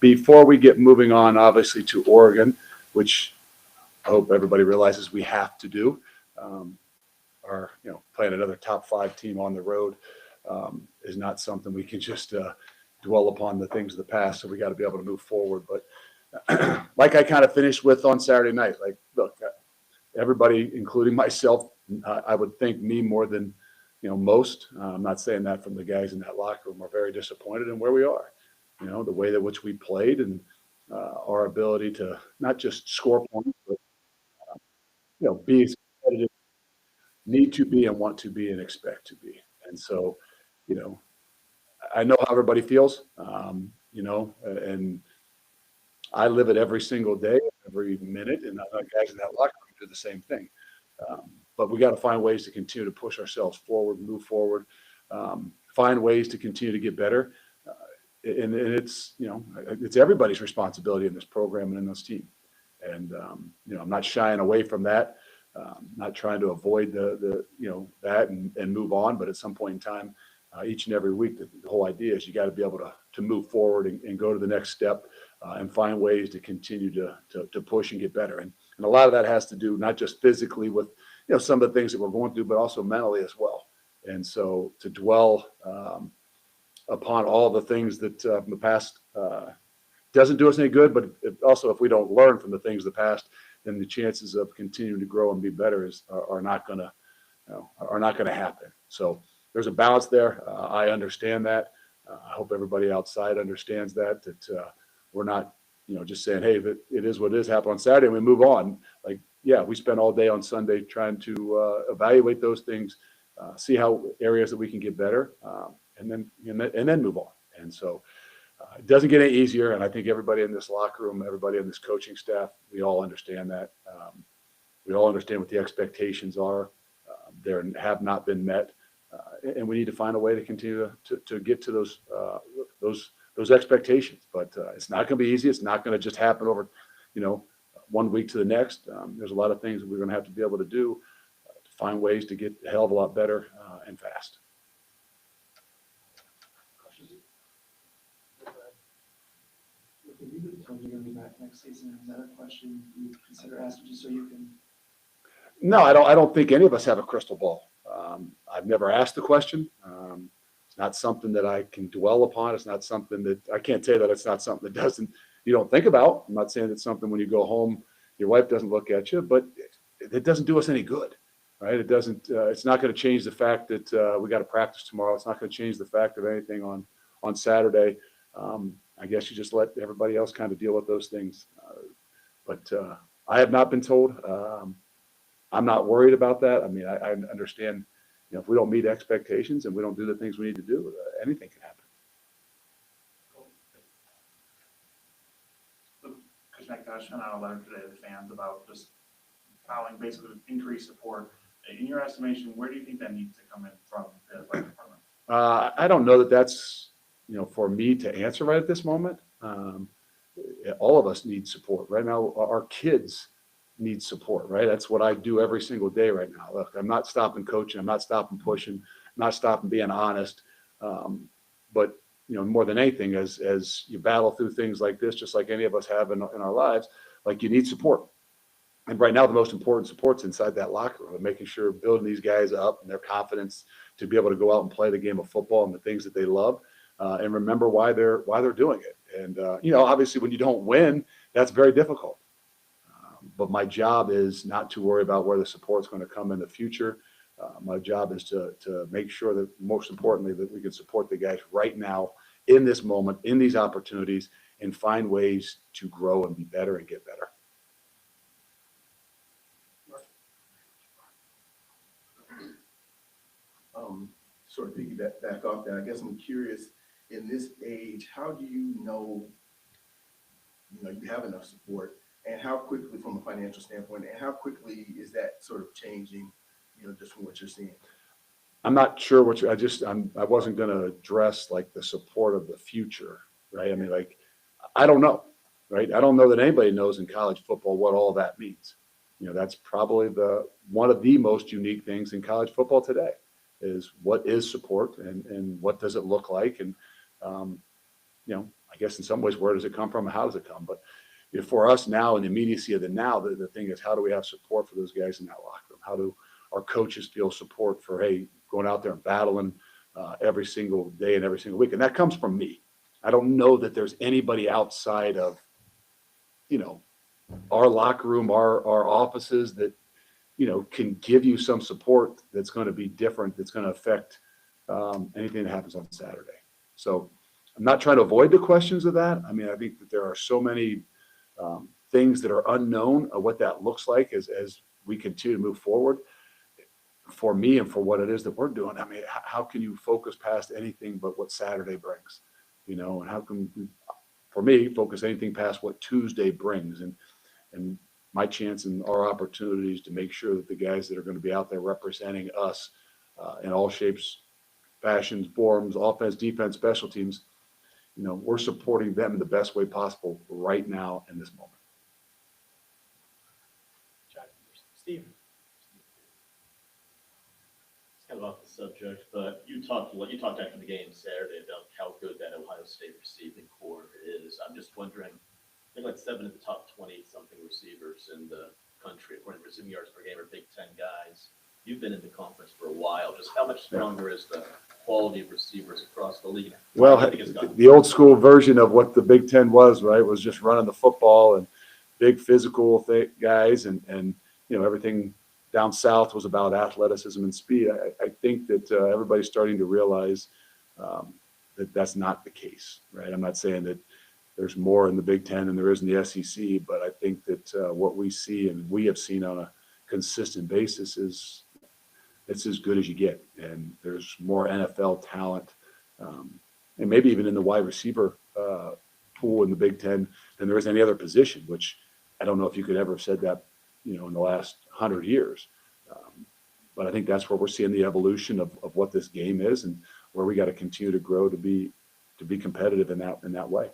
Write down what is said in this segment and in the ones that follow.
Before we get moving on, obviously, to Oregon, which I hope everybody realizes we have to do, our, playing another top 5 team on the road is not something we can just dwell upon the things of the past. So we got to be able to move forward. But like I kind of finished with on Saturday night, like, look, everybody, including myself, I would think me more than, most. I'm not saying that from the guys in that locker room, are very disappointed in where we are. The way that which we played and our ability to not just score points, but be as competitive, need to be and want to be and expect to be. And so, you know, I know how everybody feels, and I live it every single day, every minute, and other guys in that locker room do the same thing. But we got to find ways to continue to push ourselves forward, move forward, find ways to continue to get better. And it's it's everybody's responsibility in this program and in this team. And I'm not shying away from that. Not trying to avoid that and move on. But at some point in time, each and every week, the whole idea is you got to be able to move forward and go to the next step and find ways to continue to push and get better. And a lot of that has to do not just physically with some of the things that we're going through, but also mentally as well. And so to dwell upon all the things that from the past doesn't do us any good, but also if we don't learn from the things of the past, then the chances of continuing to grow and be better are not going to happen. So there's a balance there. I understand that. I hope everybody outside understands that we're not just saying, hey, it is what it is, happened on Saturday and we move on. Like, yeah, we spent all day on Sunday trying to evaluate those things, see how areas that we can get better, and then move on. And so it doesn't get any easier. And I think everybody in this locker room, everybody in this coaching staff, we all understand that. We all understand what the expectations are. They have not been met. And we need to find a way to continue to get to those expectations. But it's not going to be easy. It's not going to just happen over, 1 week to the next. There's a lot of things that we're going to have to be able to do to find ways to get a hell of a lot better and fast. Have you been told you're going to be back next season? Is that a question you consider asking just so you can? No, I don't think any of us have a crystal ball. I've never asked the question. It's not something that I can dwell upon. It's not something that I can't say that it's not something that you don't think about. I'm not saying it's something when you go home, your wife doesn't look at you, but it doesn't do us any good, right? It doesn't. It's not going to change the fact that we got to practice tomorrow. It's not going to change the fact of anything on Saturday. I guess you just let everybody else kind of deal with those things. But I have not been told. I'm not worried about that. I mean, I understand, if we don't meet expectations and we don't do the things we need to do, anything can happen. Coach McIntosh sent out a letter today to fans about just following basically increased support. In your estimation, where do you think that needs to come in from the athletic department? I don't know that that's for me to answer right at this moment. All of us need support right now. Our kids need support, right? That's what I do every single day right now. Look, I'm not stopping coaching. I'm not stopping pushing. I'm not stopping being honest. But more than anything, as you battle through things like this, just like any of us have in our lives, like you need support. And right now, the most important support's inside that locker room, and making sure building these guys up and their confidence to be able to go out and play the game of football and the things that they love. And remember why they're doing it. And obviously, when you don't win, that's very difficult. But my job is not to worry about where the support's going to come in the future. My job is to make sure that, most importantly, that we can support the guys right now in this moment, in these opportunities, and find ways to grow and be better and get better. Sort of piggyback back off that. I guess I'm curious, in this age, how do you know you have enough support, and how quickly, from a financial standpoint, and how quickly is that sort of changing, just from what you're seeing? I'm not sure what I wasn't going to address like the support of the future, right? I mean, like, I don't know, right? I don't know that anybody knows in college football what all that means. That's probably one of the most unique things in college football today is what is support and what does it look like? And, I guess in some ways, where does it come from and how does it come? But for us now, in the immediacy of the now, the thing is, how do we have support for those guys in that locker room? How do our coaches feel support for, hey, going out there and battling every single day and every single week? And that comes from me. I don't know that there's anybody outside of, our locker room, our offices that, can give you some support that's going to be different, that's going to affect anything that happens on Saturday. So I'm not trying to avoid the questions of that. I mean, I think that there are so many things that are unknown of what that looks like as we continue to move forward. For me and for what it is that we're doing, I mean, how can you focus past anything but what Saturday brings, and how can we, for me, focus anything past what Tuesday brings and my chance and our opportunities to make sure that the guys that are going to be out there representing us in all shapes, fashions, forms, offense, defense, special teams, we're supporting them in the best way possible right now in this moment. Steve. It's kind of off the subject, but you talked after the game Saturday about how good that Ohio State receiving core is. I'm just wondering, I think like 7 of the top 20-something receivers in the country, according to receiving yards per game, are Big Ten guys. You've been in the conference for a while. Just how much stronger is the quality of receivers across the league? Well, the old school version of what the Big Ten was, right, was just running the football and big physical guys and everything down south was about athleticism and speed. I think that everybody's starting to realize that that's not the case, right? I'm not saying that there's more in the Big Ten than there is in the SEC, but I think that what we see and we have seen on a consistent basis is it's as good as you get. And there's more NFL talent and maybe even in the wide receiver pool in the Big Ten than there is any other position, which I don't know if you could ever have said that, in the last 100 years. But I think that's where we're seeing the evolution of what this game is and where we got to continue to grow to be competitive in that way.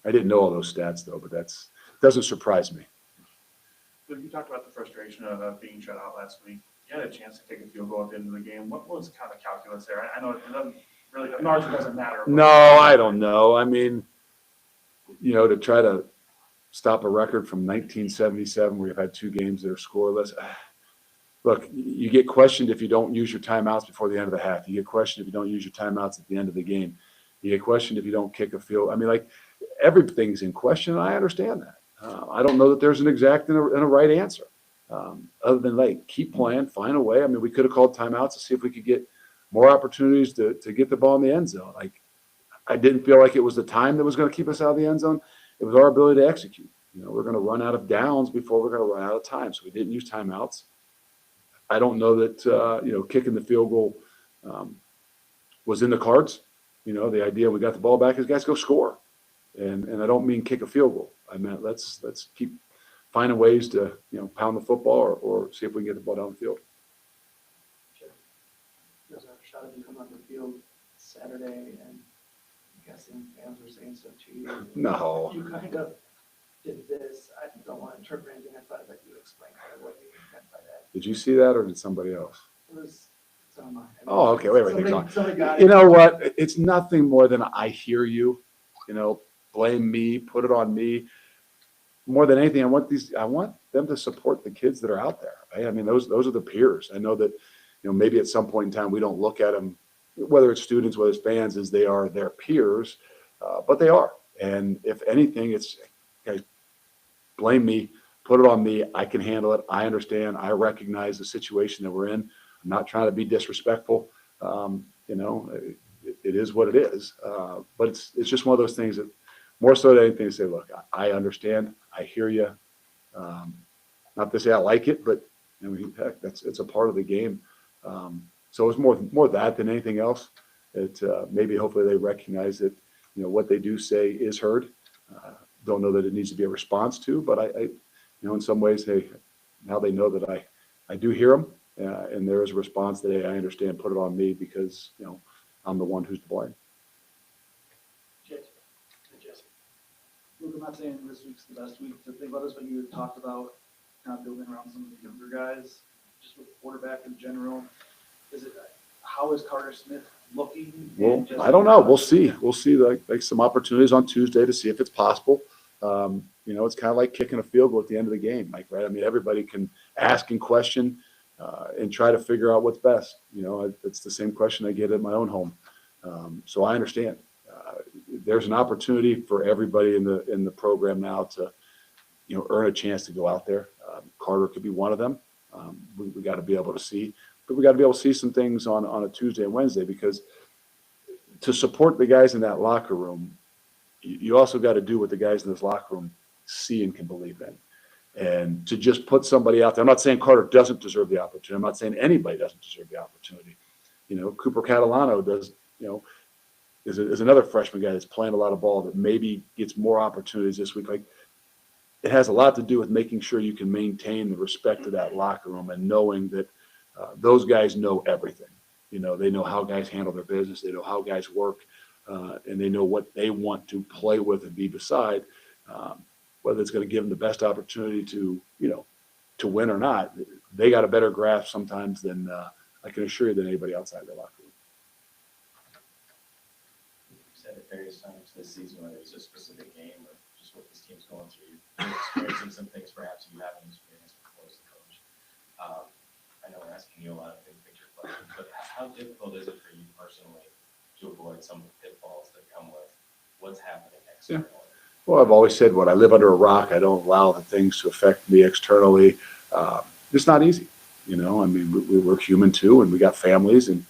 I didn't know all those stats though, but doesn't surprise me. You talked about the frustration of being shut out last week. You had a chance to take a field goal at the end of the game. What was kind of the calculus there? I know it doesn't really, margin doesn't matter. No, I don't know. I mean, to try to stop a record from 1977 where you've had 2 games that are scoreless. Look, you get questioned if you don't use your timeouts before the end of the half. You get questioned if you don't use your timeouts at the end of the game. You get questioned if you don't kick a field. I mean, like, everything's in question, and I understand that. I don't know that there's an exact and a right answer other than, like, keep playing, find a way. I mean, we could have called timeouts to see if we could get more opportunities to get the ball in the end zone. Like, I didn't feel like it was the time that was going to keep us out of the end zone. It was our ability to execute. We're going to run out of downs before we're going to run out of time. So we didn't use timeouts. I don't know that, kicking the field goal was in the cards. The idea we got the ball back is guys go score. And I don't mean kick a field goal. I meant let's keep finding ways to, pound the football or see if we can get the ball down the field. Sure. There's a shot of you come on the field Saturday and I'm guessing fans were saying stuff to you. No. You kind of did this. I don't want to interpret anything. I thought that you explained kind of what you meant by that. Did you see that or did somebody else? It's on mine. Oh, okay. Wait. Somebody got it. You know what? It's nothing more than I hear you, blame me, put it on me. More than anything, I want them to support the kids that are out there. Right? I mean, those are the peers. I know that, maybe at some point in time, we don't look at them, whether it's students, whether it's fans, as they are their peers, but they are. And if anything, it's, guys, blame me, put it on me. I can handle it. I understand. I recognize the situation that we're in. I'm not trying to be disrespectful. It is what it is. But it's just one of those things that more so than anything to say, look, I understand. I hear you. Not to say I like it, but heck, it's a part of the game. So it's more that than anything else. It maybe hopefully they recognize that what they do say is heard. Don't know that it needs to be a response to, but I in some ways, now they know that I do hear them and there is a response that, hey, I understand, put it on me because, I'm the one who's to blame. Jesse. Luke, I'm not saying this week's the best week to think about this, but you had talked about kind of building around some of the younger guys, just with quarterback in general. How is Carter Smith looking? Well, I don't know. We'll see. We'll see like some opportunities on Tuesday to see if it's possible. It's kind of like kicking a field goal at the end of the game, Mike, right? I mean, everybody can ask and question and try to figure out what's best. It's the same question I get at my own home. So I understand. There's an opportunity for everybody in the program now to, earn a chance to go out there. Carter could be one of them. We got to be able to see, but we got to be able to see some things on a Tuesday and Wednesday, because to support the guys in that locker room, you also got to do what the guys in this locker room see and can believe in. And to just put somebody out there, I'm not saying Carter doesn't deserve the opportunity. I'm not saying anybody doesn't deserve the opportunity. Cooper Catalano does, is another freshman guy that's playing a lot of ball that maybe gets more opportunities this week. Like, it has a lot to do with making sure you can maintain the respect of that locker room and knowing that those guys know everything. They know how guys handle their business. They know how guys work, and they know what they want to play with and be beside. Whether it's going to give them the best opportunity to win or not, they got a better grasp sometimes than I can assure you than anybody outside their locker room. You've said at various times this season, whether it's a specific game or just what this team's going through, you're experiencing some things perhaps you haven't experienced before as a coach. I know we're asking you a lot of big picture questions, but how difficult is it for you personally to avoid some of the pitfalls that come with what's happening externally? Well, I've always said, when I live under a rock, I don't allow the things to affect me externally. It's not easy. I mean, we're human too, and we got families, and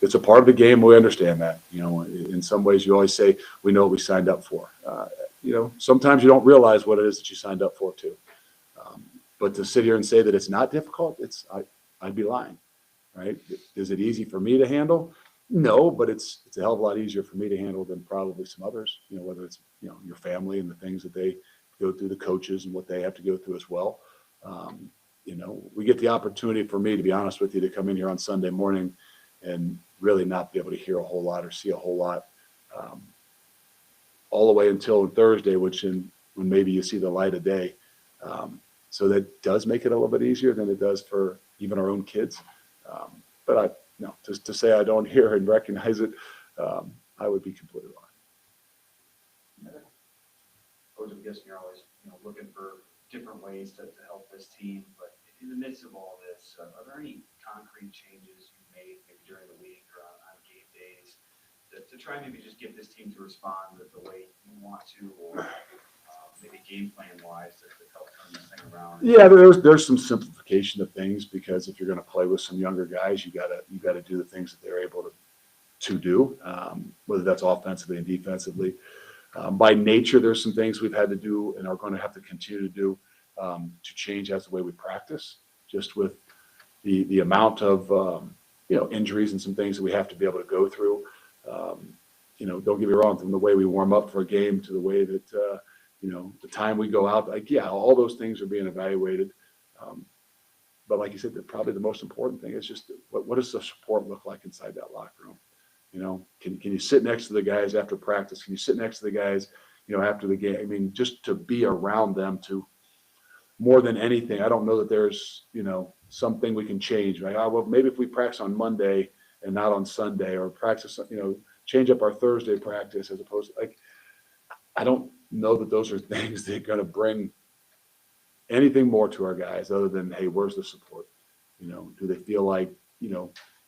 it's a part of the game. We understand that. In some ways, you always say, we know what we signed up for. Sometimes you don't realize what it is that you signed up for too. But to sit here and say that it's not difficult, I'd be lying, right? Is it easy for me to handle? No, but it's a hell of a lot easier for me to handle than probably some others. Whether it's your family and the things that they go through, the coaches and what they have to go through as well. We get the opportunity, for me, to be honest with you, to come in here on Sunday morning and really not be able to hear a whole lot or see a whole lot all the way until Thursday, when maybe you see the light of day. So that does make it a little bit easier than it does for even our own kids. But just to say I don't hear and recognize it, I would be completely lying. Coach, I'm guessing you're always, looking for different ways to help this team, but in the midst of all this, are there any concrete changes you've made maybe during the week or on game days to try and maybe just get this team to respond the way you want to, or maybe game plan wise to help turn this thing around? Yeah, there's some simplification of things, because if you're going to play with some younger guys, you gotta do the things that they're able to do, whether that's offensively and defensively. By nature, there's some things we've had to do and are going to have to continue to do to change as the way we practice, just with the amount of injuries and some things that we have to be able to go through. Don't get me wrong, from the way we warm up for a game to the way that the time we go out, all those things are being evaluated. But like you said, probably the most important thing is just what does the support look like inside that locker room? Can you sit next to the guys after practice? Can you sit next to the guys, after the game? I mean, just to be around them, to more than anything. I don't know that there's, something we can change, right? Well, maybe if we practice on Monday and not on Sunday, or practice, change up our Thursday practice as opposed to, I don't know that those are things that are going to bring anything more to our guys other than, hey, where's the support? Do they feel like,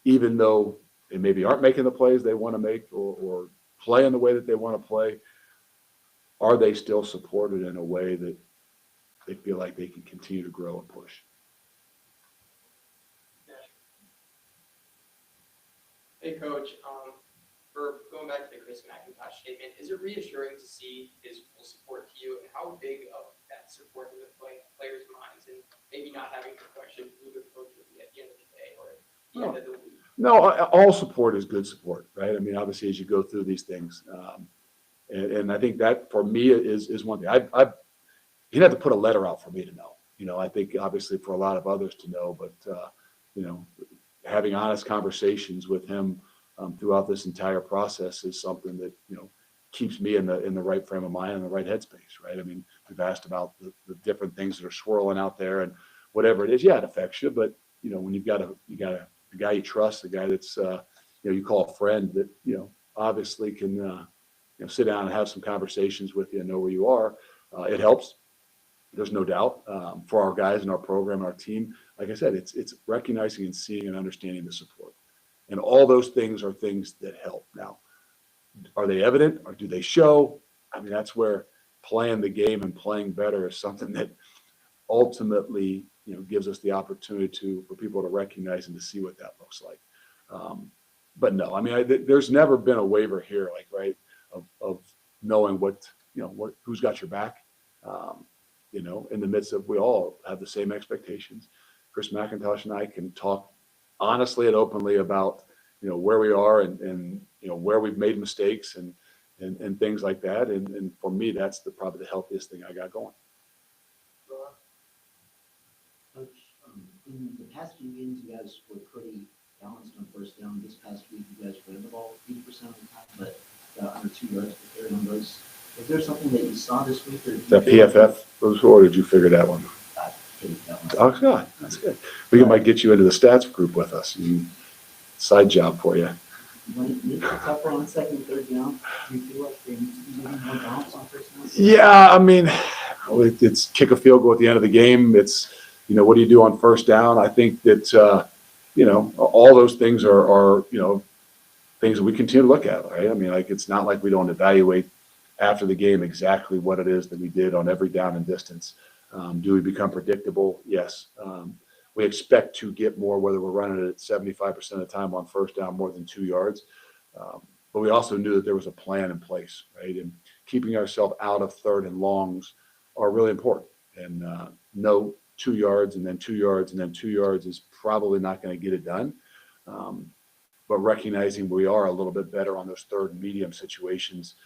even though they maybe aren't making the plays they want to make or play in the way that they want to play, are they still supported in a way that they feel like they can continue to grow and push? Hey, Coach. For going back to the Chris McIntosh statement, is it reassuring to see his full support to you, and how big of that support in the players' minds, and maybe not having to question who the coach will be at the end of the day or at the end of the week? No, all support is good support, right? I mean, obviously, as you go through these things, and I think that for me is one thing. He'd have to put a letter out for me to know, I think obviously for a lot of others to know, but, having honest conversations with him throughout this entire process is something that, keeps me in the right frame of mind and the right headspace, right? I mean, we've asked about the different things that are swirling out there and whatever it is. Yeah, it affects you, but when you got a guy you trust, the guy that's, you call a friend that, obviously can, sit down and have some conversations with you and know where you are. It helps. There's no doubt for our guys in our program, and our team. Like I said, it's recognizing and seeing and understanding the support, and all those things are things that help. Now, are they evident or do they show? I mean, that's where playing the game and playing better is something that ultimately, gives us the opportunity for people to recognize and to see what that looks like. But no, I mean, there's never been a waiver here, like, right, of knowing who's got your back. In the midst of, we all have the same expectations. Chris McIntosh and I can talk honestly and openly about, where we are and where we've made mistakes and things like that. And for me, that's probably the healthiest thing I got going. Coach, in the past few games, you guys were pretty balanced on first down. This past week, you guys ran the ball 80% of the time, but got under 2 yards per carry on those. Is there something that you saw this week? Or That PFF, or did you figure that one? Oh, God, that's good. We might get you into the stats group with us. Side job for you. When it gets tougher on second and third down, do you feel like they need to be maybe more balanced on first down? Yeah, I mean, it's kick a field goal at the end of the game. It's, what do you do on first down? I think that, all those things are things that we continue to look at, right? I mean, like, it's not like we don't evaluate after the game exactly what it is that we did on every down and distance. Do we become predictable? Yes. We expect to get more, whether we're running it at 75% of the time on first down, more than 2 yards. But we also knew that there was a plan in place, right? And keeping ourselves out of third and longs are really important. And no 2 yards and then 2 yards and then 2 yards is probably not going to get it done. But recognizing we are a little bit better on those third and medium situations,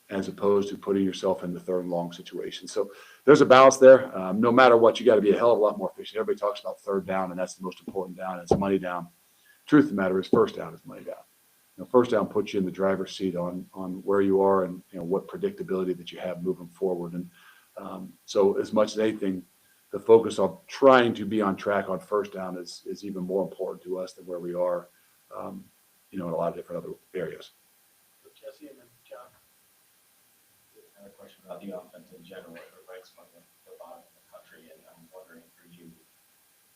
as opposed to putting yourself in the third and long situation. So there's a balance there. No matter what, you got to be a hell of a lot more efficient. Everybody talks about third down, and that's the most important down. It's money down. Truth of the matter is, first down is money down. First down puts you in the driver's seat on where you are and what predictability that you have moving forward. And so, as much as anything, the focus on trying to be on track on first down is even more important to us than where we are, in a lot of different other areas. Jesse and then John. Another question about the offense in general. It ranks among the bottom in the country, and I'm wondering for you,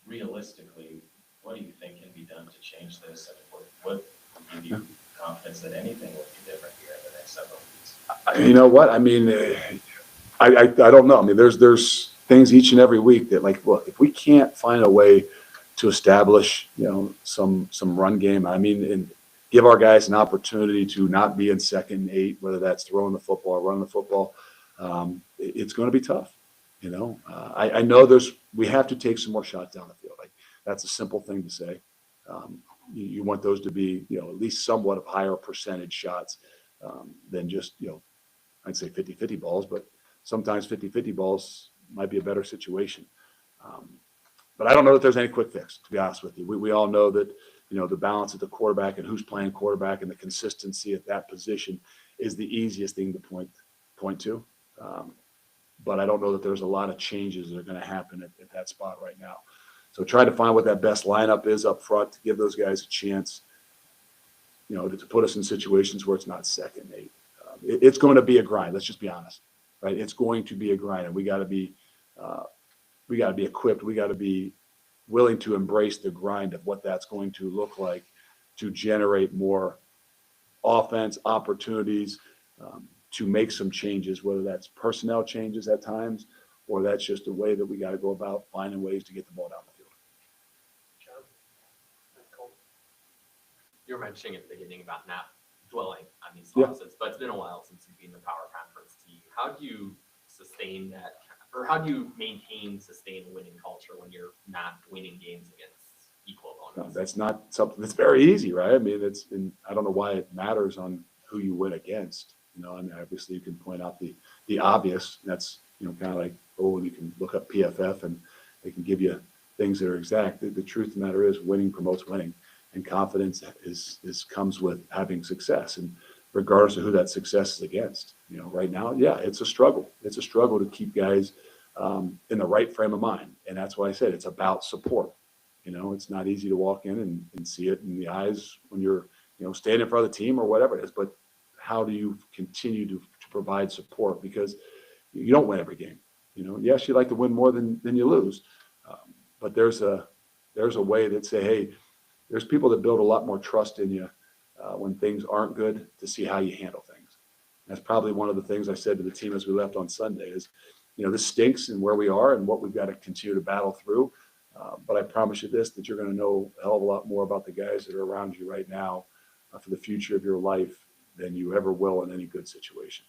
realistically, what do you think can be done to change this, and what would give you confidence that anything will be different here in the next several weeks? You know what? I mean, I don't know. I mean, there's things each and every week that, like, look, if we can't find a way to establish, some run game, I mean, and give our guys an opportunity to not be in 2nd and 8, whether that's throwing the football or running the football, it's going to be tough. I know we have to take some more shots down the field. Like, that's a simple thing to say. You want those to be, at least somewhat of higher percentage shots than just, I'd say 50-50 balls, but sometimes 50-50 balls might be a better situation. But I don't know that there's any quick fix, to be honest with you. We all know that, the balance at the quarterback and who's playing quarterback and the consistency at that position is the easiest thing to point to. But I don't know that there's a lot of changes that are going to happen at that spot right now. So try to find what that best lineup is up front to give those guys a chance, to put us in situations where it's not 2nd and 8. It's going to be a grind. Let's just be honest, right? It's going to be a grind, and we got to be equipped. We got to be willing to embrace the grind of what that's going to look like to generate more offense opportunities, to make some changes, whether that's personnel changes at times, or that's just a way that we got to go about finding ways to get the ball down the field. John. And Cole. You were mentioning at the beginning about not dwelling on these Yeah. losses, but it's been a while since you've been the power conference team. How do you sustain that, or how do you sustain a winning culture when you're not winning games against equal opponents? That's not something that's very easy, right? I mean, I don't know why it matters on who you win against. I mean, obviously you can point out the obvious. That's, kind of like and you can look up PFF and they can give you things that are exact. The truth of the matter is winning promotes winning, and confidence comes with having success. And regardless of who that success is against, right now, yeah, it's a struggle. It's a struggle to keep guys in the right frame of mind. And that's why I said it's about support. It's not easy to walk in and see it in the eyes when you're, standing in front of the team or whatever it is. But how do you continue to provide support? Because you don't win every game. Yes, you like to win more than you lose. But there's a way that say, hey, there's people that build a lot more trust in you when things aren't good to see how you handle things. That's probably one of the things I said to the team as we left on Sunday is, this stinks and where we are and what we've got to continue to battle through. But I promise you this, that you're going to know a hell of a lot more about the guys that are around you right now for the future of your life than you ever will in any good situation.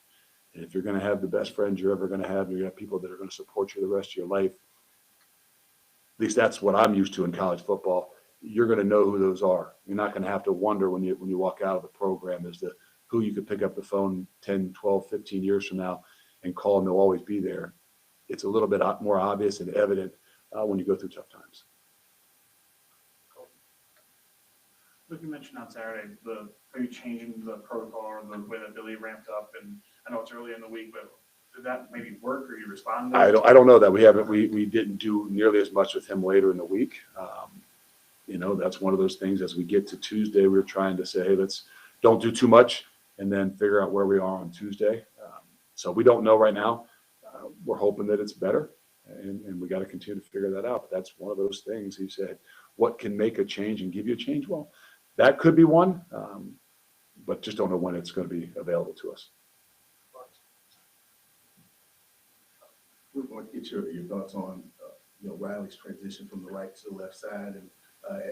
And if you're going to have the best friends you're ever going to have, you're going to have people that are going to support you the rest of your life. At least that's what I'm used to in college football. You're going to know who those are. You're not going to have to wonder when you walk out of the program as to who you could pick up the phone 10, 12, 15 years from now and call, and they'll always be there. It's a little bit more obvious and evident when you go through tough times. Luke, you mentioned on Saturday maybe changing the protocol or the way that Billy ramped up, and I know it's early in the week, but did that maybe work or you responded? I don't know that we didn't do nearly as much with him later in the week. That's one of those things. As we get to Tuesday, we're trying to say, hey, let's don't do too much and then figure out where we are on Tuesday. So we don't know right now. We're hoping that it's better, and we got to continue to figure that out. But that's one of those things. He said, what can make a change and give you a change? Well, that could be one, but just don't know when it's going to be available to us. We want to get your thoughts on, Riley's transition from the right to the left side and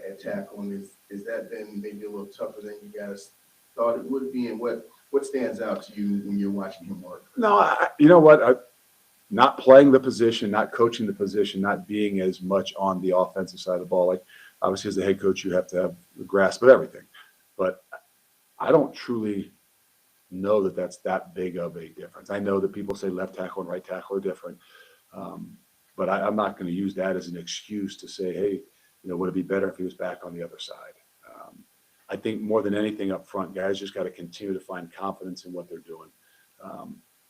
at tackle. And is that been maybe a little tougher than you guys thought it would be? And what stands out to you when you're watching him work? No, you know what? Not playing the position, not coaching the position, not being as much on the offensive side of the ball. Like, obviously, as the head coach, you have to have the grasp of everything. But I don't truly know that that's that big of a difference. I know that people say left tackle and right tackle are different. But I'm not going to use that as an excuse to say, hey, would it be better if he was back on the other side? I think more than anything up front, guys just got to continue to find confidence in what they're doing.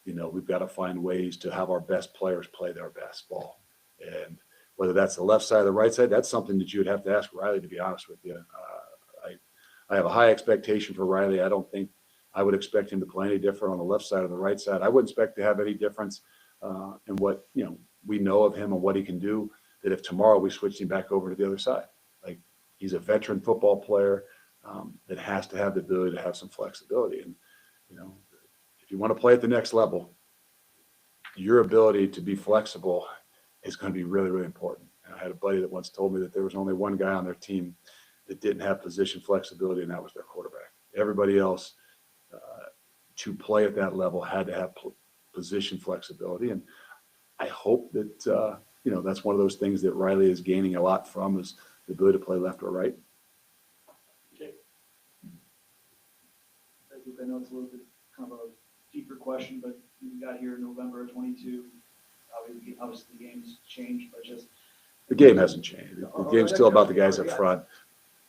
We've got to find ways to have our best players play their best ball. And whether that's the left side or the right side, that's something that you would have to ask Riley, to be honest with you. I have a high expectation for Riley. I don't think I would expect him to play any different on the left side or the right side. I wouldn't expect to have any difference in what, we know of him and what he can do, that if tomorrow we switched him back over to the other side. Like, he's a veteran football player that has to have the ability to have some flexibility. And, if you want to play at the next level, your ability to be flexible is going to be really, really important. And I had a buddy that once told me that there was only one guy on their team that didn't have position flexibility, and that was their quarterback. Everybody else to play at that level had to have position flexibility. And I hope that, that's one of those things that Riley is gaining a lot from, is the ability to play left or right. I know it's a little bit kind of a deeper question, but you got here in November of 22. Obviously the game's changed, but just The game hasn't changed. The game's still about the guys up front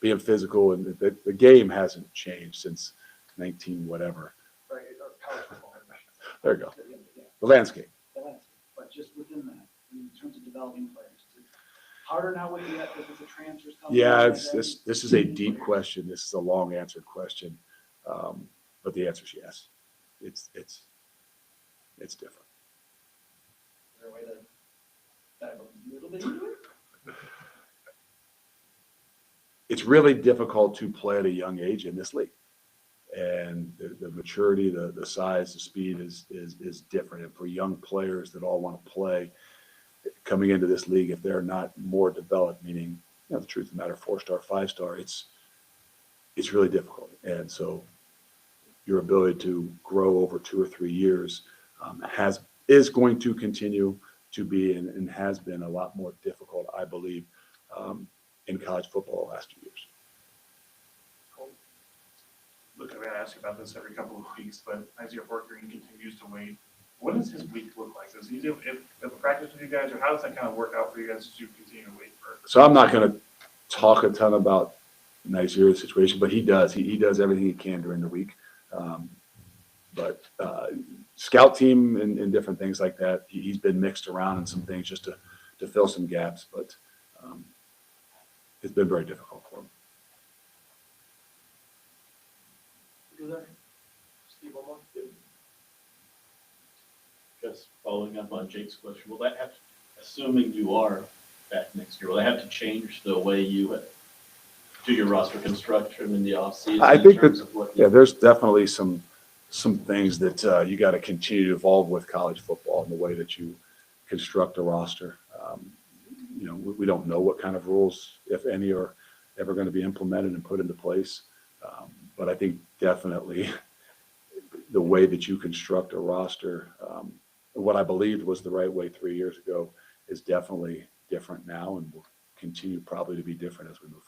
being physical, and the game hasn't changed since 19 whatever. right, or college football. There you go. The landscape. But just within that, in terms of developing players, is it harder now with the transfers coming? Yeah, this is a deep question. This is a long answered question, but the answer is yes. It's different. Is there a way to dive a little bit into it? It's really difficult to play at a young age in this league, and the maturity, the size, the speed is different. And for young players that all want to play, coming into this league, if they're not more developed, meaning, the truth of the matter, 4-star, 5-star, it's really difficult. And so your ability to grow over 2 or 3 years is going to continue to be and has been a lot more difficult, I believe, in college football the last few years. Look, I'm going to ask you about this every couple of weeks, but as your work rate continues to wait, What does his week look like? Does he do if practice with you guys, or how does that kind of work out for you guys to continue to wait for? So I'm not going to talk a ton about Nigeria situation, but he does. He does everything he can during the week. But scout team and different things like that, he's been mixed around in some things just to fill some gaps. But it's been very difficult for him. Steve, one more? Just following up on Jake's question, will that have, assuming you are back next year, will that have to change the way you do your roster construction in the offseason? I think in terms that, of what yeah, there's definitely some things that you got to continue to evolve with college football in the way that you construct a roster. You know, we don't know what kind of rules, if any, are ever going to be implemented and put into place. But I think definitely the way that you construct a roster, what I believed was the right way 3 years ago, is definitely different now and will continue probably to be different as we move forward.